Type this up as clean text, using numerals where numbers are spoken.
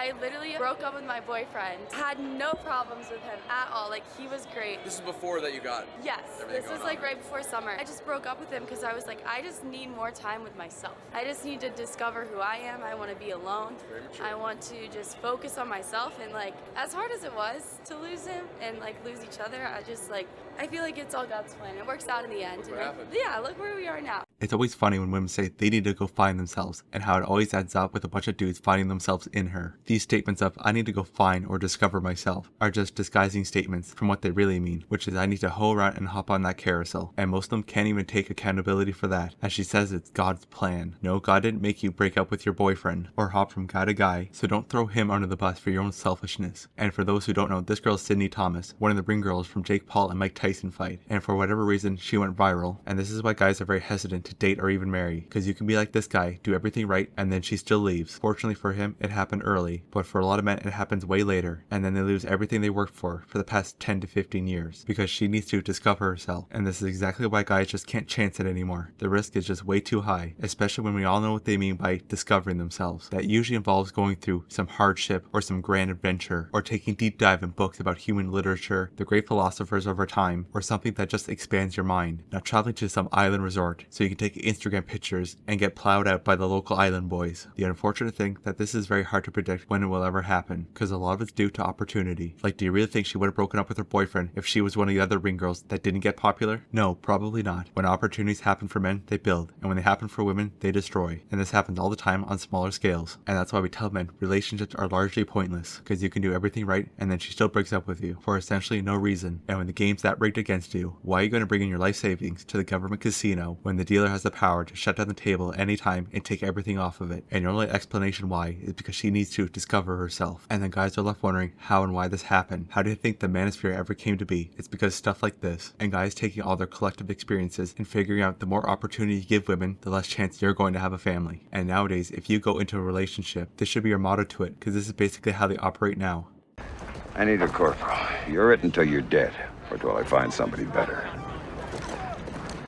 I literally broke up with my boyfriend. Had no problems with him at all. Like, he was great. This is before that you got. Yes, everything this was going like on. right before summer. I just broke up with him because I was like, I just need more time with myself. I just need to discover who I am. I want to be alone. Very mature. I want to just focus on myself. And like, as hard as it was to lose him and like lose each other, I feel like it's all God's plan. It works out in the end. Look what happened. Yeah, look where we are now. It's always funny when women say they need to go find themselves, and how it always ends up with a bunch of dudes finding themselves in her. These statements of, I need to go find or discover myself, are just disguising statements from what they really mean, which is I need to hoe around and hop on that carousel. And most of them can't even take accountability for that, as she says it's God's plan. No, God didn't make you break up with your boyfriend, or hop from guy to guy, so don't throw him under the bus for your own selfishness. And for those who don't know, this girl is Sydney Thomas, one of the ring girls from Jake Paul and Mike Tyson fight, and for whatever reason, she went viral, and this is why guys are very hesitant to date or even marry, because you can be like this guy, do everything right, and then she still leaves. Fortunately for him, it happened early, but for a lot of men, it happens way later, and then they lose everything they worked for the past 10 to 15 years, because she needs to discover herself, and this is exactly why guys just can't chance it anymore. The risk is just way too high, especially when we all know what they mean by discovering themselves. That usually involves going through some hardship, or some grand adventure, or taking deep dive in books about human literature, the great philosophers of our time, or something that just expands your mind. Now traveling to some island resort, so you can take Instagram pictures and get plowed out by the local island boys. The unfortunate thing that this is very hard to predict when it will ever happen, because a lot of it's due to opportunity. Like, do you really think she would have broken up with her boyfriend if she was one of the other ring girls that didn't get popular? No, probably not. When opportunities happen for men, they build, and when they happen for women, they destroy. And this happens all the time on smaller scales. And that's why we tell men relationships are largely pointless, because you can do everything right and then she still breaks up with you for essentially no reason. And when the game's that rigged against you, why are you going to bring in your life savings to the government casino when the dealer has the power to shut down the table anytime and take everything off of it? And your only explanation why is because she needs to discover herself. And then guys are left wondering how and why this happened. How do you think the manosphere ever came to be? It's because stuff like this, and guys taking all their collective experiences and figuring out the more opportunity you give women, the less chance you're going to have a family. And nowadays, if you go into a relationship, this should be your motto to it, because this is basically how they operate now. I need a corporal. You're it until you're dead. Or till I find somebody better.